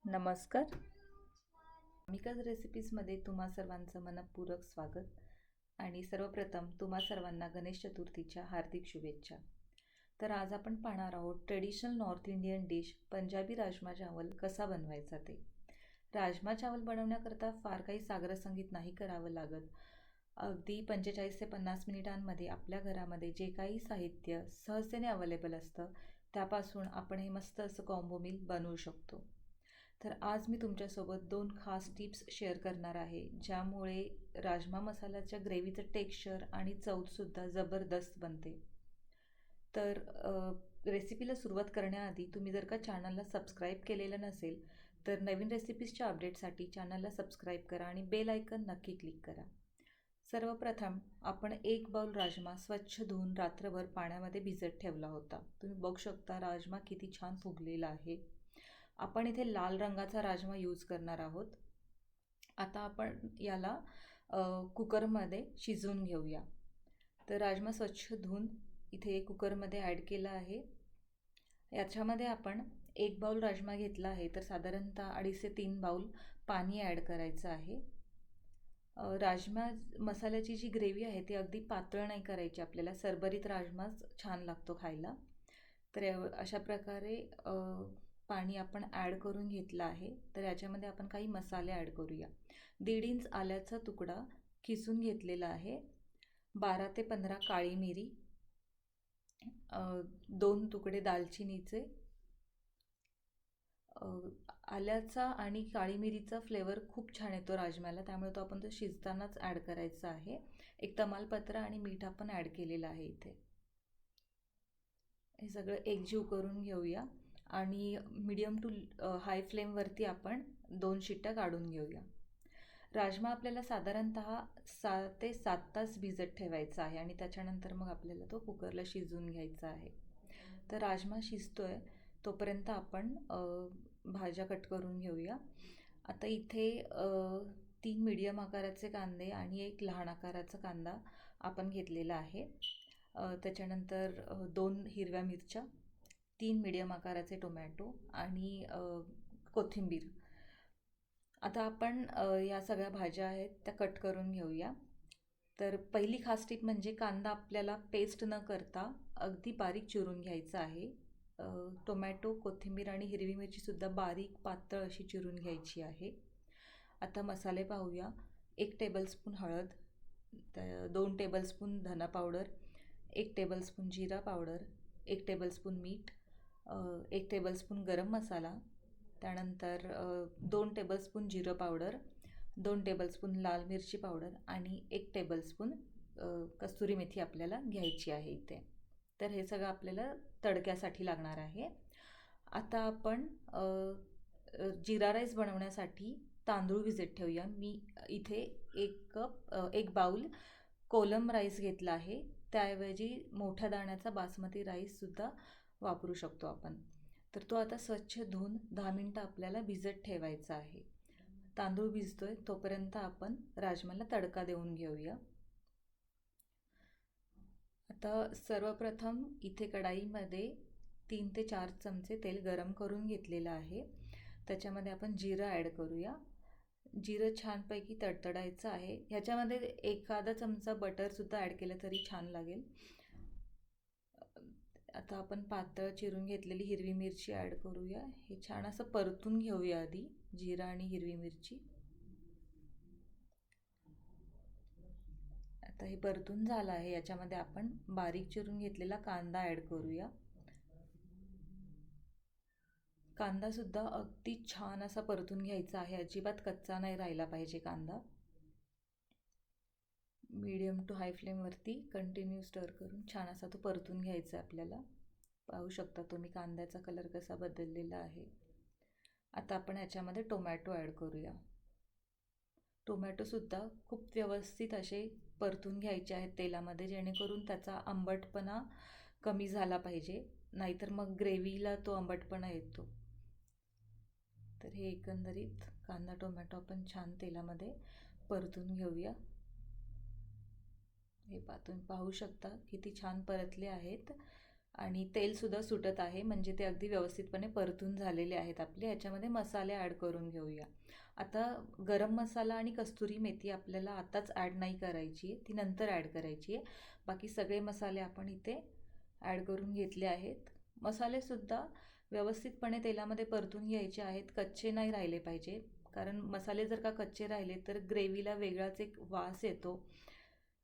नमस्कार. मिकाज रेसिपीजमध्ये तुम्हा सर्वांचं मनपूर्वक स्वागत आणि सर्वप्रथम तुम्हा सर्वांना गणेश चतुर्थीच्या हार्दिक शुभेच्छा. तर आज आपण पाहणार आहोत traditional north Indian dish Punjabi rajma चावल कसा बनवायचा ते. राजमा चावल बनवण्याकरता फार काही साग्रसंगीत नाही करावं लागत. अगदी 45 ते 50 मिनिटांमध्ये आपल्या घरामध्ये जे काही साहित्य सहजतेने अवेलेबल असतं त्यापासून आपण हे मस्त असं कॉम्बो मील बनवू शकतो. तर आज मी तुमच्यासोबत 2 खास टिप्स शेअर करणार आहे ज्यामुळे राजमा मसाल्याच्या ग्रेव्हीचं टेक्स्चर आणि चवसुद्धा जबरदस्त बनते. तर रेसिपीला सुरुवात करण्याआधी तुम्ही जर का चॅनलला सबस्क्राईब केलेलं नसेल तर नवीन रेसिपीजच्या अपडेटसाठी चॅनलला सबस्क्राईब करा आणि बेल आयकन नक्की क्लिक करा. सर्वप्रथम आपण 1 बाउल राजमा स्वच्छ धुवून रात्रभर पाण्यामध्ये भिजत ठेवला होता. तुम्ही बघू शकता राजमा किती छान फुगलेला आहे. आपण इथे लाल रंगाचा राजमा यूज करणार आहोत. आता आपण याला कुकरमध्ये शिजवून घेऊया. तर राजमा स्वच्छ धुवून इथे कुकरमध्ये ॲड केला आहे. याच्यामध्ये आपण 1 बाउल राजमा घेतला आहे तर साधारणतः 2.5 ते 3 बाउल पाणी ॲड करायचं आहे. राजमा मसाल्याची जी ग्रेव्ही आहे ती अगदी पातळ नाही करायची आपल्याला. सरबरीत राजमाच छान लागतो खायला. तर अशा प्रकारे पाणी आपण ॲड करून घेतलं आहे. तर याच्यामध्ये आपण काही मसाले ॲड करूया. 1.5 इंच आल्याचा तुकडा किसून घेतलेला आहे. 12 ते 15 काळी मिरी, 2 तुकडे दालचिनीचे. आल्याचा आणि काळी मिरीचा फ्लेवर खूप छान येतो राजम्याला, त्यामुळे तो आपण शिजतानाच ॲड करायचा आहे. 1 तमालपत्र आणि मीठ आपण ॲड केलेलं आहे इथे. हे सगळं एकजीव करून घेऊया आणि मीडियम टू हाय फ्लेमवरती आपण 2 शिट्ट्या काढून घेऊया. राजमा आपल्याला साधारणतः 6 ते 7 तास भिजत ठेवायचा आहे आणि त्याच्यानंतर मग आपल्याला तो कुकरला शिजवून घ्यायचा आहे. तर राजमा शिजतोय तोपर्यंत आपण भाज्या कट करून घेऊया. आता इथे 3 मीडियम आकाराचे कांदे आणि 1 लहान आकाराचा कांदा आपण घेतलेला आहे. त्याच्यानंतर 2 हिरव्या मिरच्या, 3 मीडियम आकाराचे टोमॅटो आणि कोथिंबीर. आता आपण या सगळ्या भाज्या आहेत त्या कट करून घेऊया. तर पहिली खास टिप म्हणजे कांदा आपल्याला पेस्ट न करता अगदी बारीक चिरून घ्यायचा आहे. टोमॅटो, कोथिंबीर आणि हिरवी मिरचीसुद्धा बारीक पातळ अशी चिरून घ्यायची आहे. आता मसाले पाहूया. 1 टेबलस्पून हळद, 2 टेबलस्पून धना पावडर, 1 टेबलस्पून जिरा पावडर, 1 टेबलस्पून मीठ, 1 टेबलस्पून गरम मसाला, त्यानंतर 2 टेबलस्पून जिरं पावडर, 2 टेबलस्पून लाल मिरची पावडर आणि 1 टेबलस्पून कस्तुरी मेथी आपल्याला घ्यायची आहे इथे. तर हे सगळं आपल्याला तडक्यासाठी लागणार आहे. आता आपण जिरा राईस बनवण्यासाठी तांदूळ भिजत ठेवूया. मी इथे 1 बाउल कोलम राईस घेतला आहे. त्याऐवजी मोठ्या दाण्याचा बासमती राईससुद्धा वापरू शकतो आपण. तर तो आता स्वच्छ धुवून 10 मिनटं आपल्याला भिजत ठेवायचा आहे. तांदूळ भिजतोय तोपर्यंत आपण राजमाला तडका देऊन घेऊया. आता सर्वप्रथम इथे कढाईमध्ये 3 ते 4 चमचे तेल गरम करून घेतलेलं आहे. त्याच्यामध्ये आपण जिरं ॲड करूया. जिरं छानपैकी तडतडायचं आहे. ह्याच्यामध्ये एखादा चमचा बटरसुद्धा ॲड केलं तरी छान लागेल. आता आपण पातळ चिरून घेतलेली हिरवी मिरची ॲड करूया. हे छान असं परतून घेऊया आधी जिरं आणि हिरवी मिरची. आता हे परतून झालं आहे. याच्यामध्ये आपण बारीक चिरून घेतलेला कांदा ॲड करूया. कांदासुद्धा अगदी छान असा परतून घ्यायचा आहे. अजिबात कच्चा नाही राहिला पाहिजे कांदा. मीडियम टू हाय फ्लेमवरती कंटिन्यू स्टर करून छान असा तो परतून घ्यायचा आपल्याला. पाहू शकता तुम्ही कांद्याचा कलर कसा बदललेला आहे. आता आपण ह्याच्यामध्ये टोमॅटो ॲड करूया. टोमॅटोसुद्धा खूप व्यवस्थित असे परतून घ्यायचे आहेत तेलामध्ये, जेणेकरून त्याचा आंबटपणा कमी झाला पाहिजे, नाहीतर मग ग्रेव्हीला तो आंबटपणा येतो. तर हे एकंदरीत कांदा टोमॅटो आपण छान तेलामध्ये परतून घेऊया. हे तुम्ही पाहू शकता किती छान परतले आहेत. आणि तेलसुद्धा सुटत आहे, म्हणजे ते अगदी व्यवस्थितपणे परतून झालेले आहेत आपले. याच्यामध्ये मसाले ॲड करून घेऊया. आता गरम मसाला आणि कस्तुरी मेथी आपल्याला आताच ॲड नाही करायची आहे, ती नंतर ॲड करायची आहे. बाकी सगळे मसाले आपण इथे ॲड करून घेतले आहेत. मसालेसुद्धा व्यवस्थितपणे तेलामध्ये परतून घ्यायचे आहेत, कच्चे नाही राहिले पाहिजे. कारण मसाले जर का कच्चे राहिले तर ग्रेव्हीला वेगळाच एक वास येतो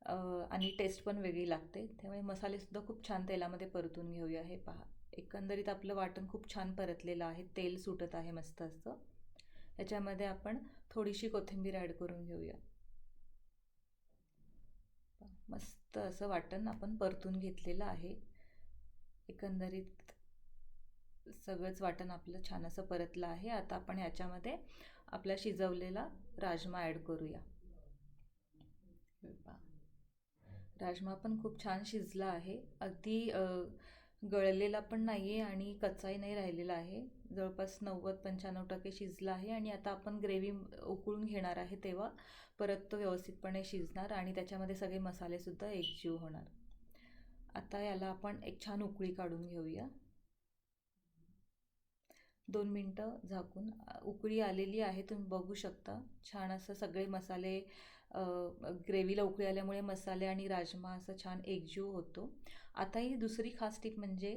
आणि टेस्ट पण वेगळी लागते. त्यामुळे मसालेसुद्धा खूप छान तेलामध्ये परतून घेऊया. हे पहा, एकंदरीत आपलं वाटण खूप छान परतलेलं आहे, तेल सुटत आहे मस्त असं. याच्यामध्ये आपण थोडीशी कोथिंबीर ॲड करून घेऊया. मस्त असं वाटण आपण परतून घेतलेलं आहे. एकंदरीत सगळंच वाटण आपलं छान असं परतलं आहे. आता आपण याच्यामध्ये आपला शिजवलेला राजमा ॲड करूया. राजमा पण खूप छान शिजला आहे, अगदी गळलेला पण नाही आहे आणि कच्चाही नाही राहिलेला आहे. जवळपास 90-95% शिजला आहे. आणि आता आपण ग्रेव्ही उकळून घेणार आहे, तेव्हा परत तो व्यवस्थितपणे शिजणार आणि त्याच्यामध्ये सगळे मसालेसुद्धा एकजीव होणार. आता याला आपण एक छान उकळी काढून घेऊया. 2 मिनटं झाकून उकळी आलेली आहे, तुम्ही बघू शकता. छान असं सगळे मसाले ग्रेव्हीला उकळी आल्यामुळे मसाले आणि राजमा असं छान एकजीव होतो. आता ही दुसरी खास टिप म्हणजे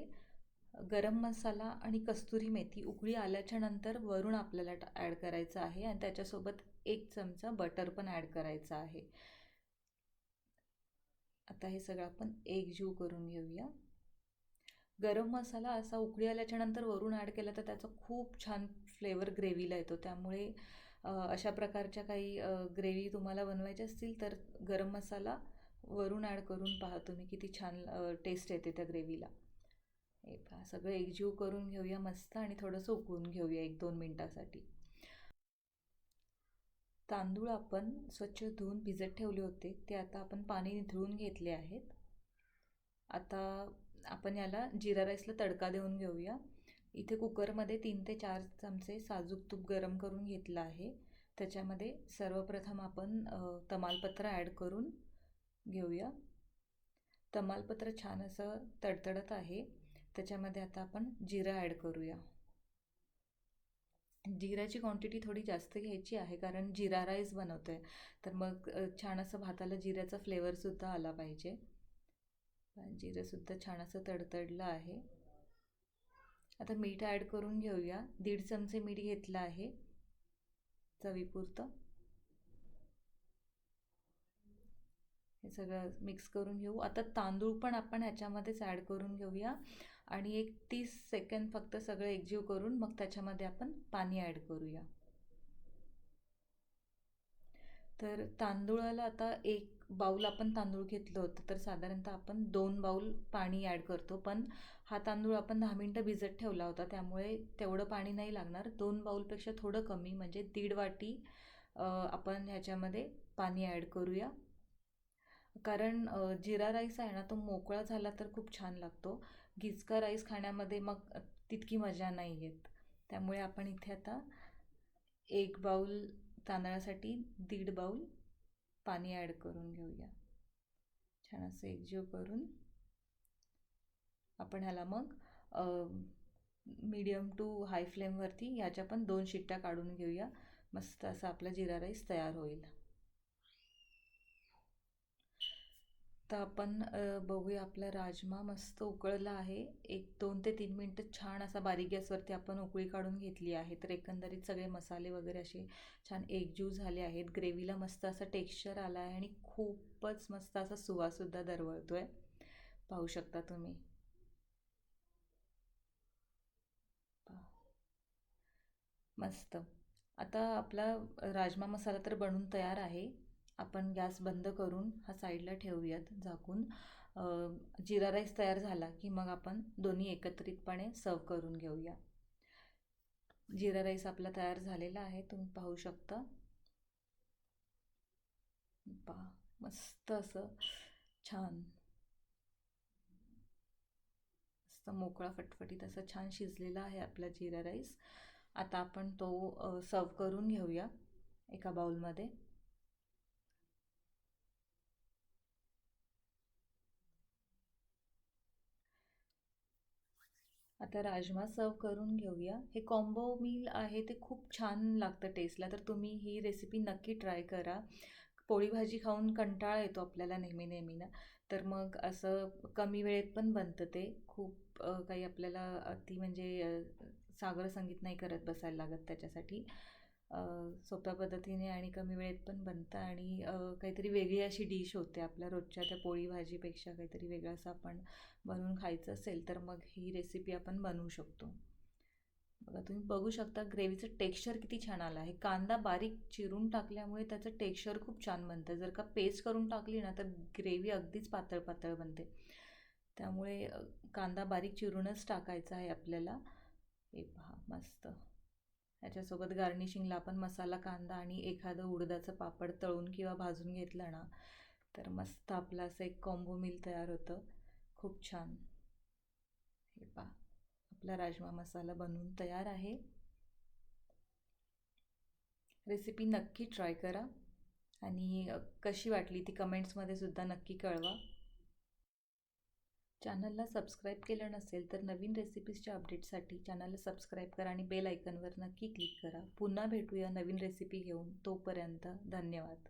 गरम मसाला आणि कस्तुरी मेथी उकळी आल्याच्या नंतर वरून आपल्याला ॲड करायचं आहे आणि त्याच्यासोबत 1 चमचा बटर पण ॲड करायचा आहे. आता हे सगळं आपण एकजीव करून घेऊया. गरम मसाला असा उकळी आल्याच्या नंतर वरून ॲड केला तर त्याचा खूप छान फ्लेवर ग्रेव्हीला येतो. त्यामुळे अशा प्रकारच्या काही ग्रेव्ही तुम्हाला बनवायची असतील तर गरम मसाला वरून ॲड करून पहा तुम्ही, किती छान टेस्ट येते त्या ग्रेव्हीला. हे पहा, सगळं एकजीव करून घेऊया मस्त आणि थोडंसं उकळून घेऊया 1-2 मिनटासाठी. तांदूळ आपण स्वच्छ धुवून भिजत ठेवले होते, ते आता आपण पाणी निथळून घेतले आहेत. आता आपण याला जिरा राईसला तडका देऊन घेऊया. इथे कुकरमध्ये 3 ते 4 चमचे साजूक तूप गरम करून घेतलं आहे. त्याच्यामध्ये सर्वप्रथम आपण तमालपत्र ॲड करून घेऊया. तमालपत्र छान असं तडतडत आहे. त्याच्यामध्ये आता आपण जिरं ॲड करूया. जिऱ्याची क्वांटिटी थोडी जास्त घ्यायची आहे, कारण जिरा राईस बनवतो आहे, तर मग छान असं भाताला जिऱ्याचा फ्लेवरसुद्धा आला पाहिजे. जिरंसुद्धा छान असं तडतडलं आहे. आता मीठ ॲड करून घेऊया. 1.5 चमचे मीठ घेतलं आहे चवीपुरतं. हे सगळं मिक्स करून घेऊ. आता तांदूळ पण आपण ह्याच्यामध्येच ॲड करून घेऊया आणि एक 30 सेकंद फक्त सगळं एकजीव करून मग त्याच्यामध्ये आपण पाणी ॲड करूया. तर तांदूळाला आता 1 बाऊल आपण तांदूळ घेतलं होतं, तर साधारणतः आपण 2 बाऊल पाणी ॲड करतो. पण हा तांदूळ आपण 10 मिनटं भिजत ठेवला होता, त्यामुळे तेवढं पाणी नाही लागणार. 2 बाऊलपेक्षा थोडं कमी, म्हणजे 1.5 वाटी आपण ह्याच्यामध्ये पाणी ॲड करूया. कारण जिरा राईस आहे ना, तो मोकळा झाला तर खूप छान लागतो. गिचका राईस खाण्यामध्ये मग तितकी मजा नाही येत. त्यामुळे आपण इथे आता 1 बाऊल तांदळासाठी 1.5 बाऊल पाणी ॲड करून घेऊया. छान असं एकजीव करून आपण ह्याला मग मीडियम टू हाय फ्लेमवरती ह्याच्या पण 2 शिट्ट्या काढून घेऊया. मस्त असा आपला जिरा राईस तयार होईल. तर आपण बघूया, आपला राजमा मस्त उकळला आहे. 2 ते 3 मिनटं छान असा बारीक गॅसवरती आपण उकळी काढून घेतली आहे. तर एकंदरीत सगळे मसाले वगैरे असे छान एकजीव झाले आहेत. ग्रेव्हीला मस्त असा टेक्स्चर आला आहे आणि खूपच मस्त असा सुवाससुद्धा दरवळतो आहे, पाहू शकता तुम्ही. मस्त. आता आपला राजमा मसाला तर बनून तयार आहे. आपण गॅस बंद करून हा साईडला ठेवूयात झाकून. जिरा राईस तयार झाला की मग आपण दोन्ही एकत्रितपणे सर्व करून घेऊया. जिरा राईस आपला तयार झालेला आहे, तुम्ही पाहू शकता. पहा, मस्त असं छान मस्त मोकळा फटफटीत असं छान शिजलेला आहे आपला जिरा राईस. आता आपण तो सर्व करून घेऊया एका बाउलमध्ये. आता राजमा सर्व करून घेऊया. हे कॉम्बो मील आहे ते खूप छान लागतं टेस्टला, तर तुम्ही ही रेसिपी नक्की ट्राय करा. पोळी भाजी खाऊन कंटाळा येतो आपल्याला नेहमी नेहमी ना, तर मग असं कमी वेळेत पण बनतं ते. खूप काही आपल्याला अति म्हणजे सागर संगीत नाही करत बसायला लागत त्याच्यासाठी. सोप्या पद्धतीने आणि कमी वेळेत पण बनतं आणि काहीतरी वेगळी अशी डिश होते. आपल्या रोजच्या त्या पोळी भाजीपेक्षा काहीतरी वेगळं असं आपण बनवून खायचं असेल तर मग ही रेसिपी आपण बनवू शकतो. बघा तुम्ही बघू शकता ग्रेव्हीचं टेक्स्चर किती छान आलं आहे. कांदा बारीक चिरून टाकल्यामुळे त्याचं टेक्स्चर खूप छान बनतं. जर का पेस्ट करून टाकली ना तर ग्रेव्ही अगदीच पातळ पातळ बनते. त्यामुळे कांदा बारीक चिरूनच टाकायचा आहे आपल्याला. हे पहा मस्त. ह्याच्यासोबत गार्निशिंगला आपण मसाला कांदा आणि एखादं उडदाचं पापड तळून किंवा भाजून घेतलं ना तर मस्त आपलं असं एक कॉम्बो मील तयार होतं. खूप छान. हे पहा आपला राजमा मसाला बनवून तयार आहे. रेसिपी नक्की ट्राय करा आणि कशी वाटली ती कमेंट्समध्ये सुद्धा नक्की कळवा. चॅनलला सबस्क्राईब केलं नसेल तर नवीन रेसिपीजच्या अपडेटसाठी चॅनलला सबस्क्राईब करा आणि बेल आयकनवर नक्की क्लिक करा. पुन्हा भेटूया नवीन रेसिपी घेऊन. तोपर्यंत धन्यवाद.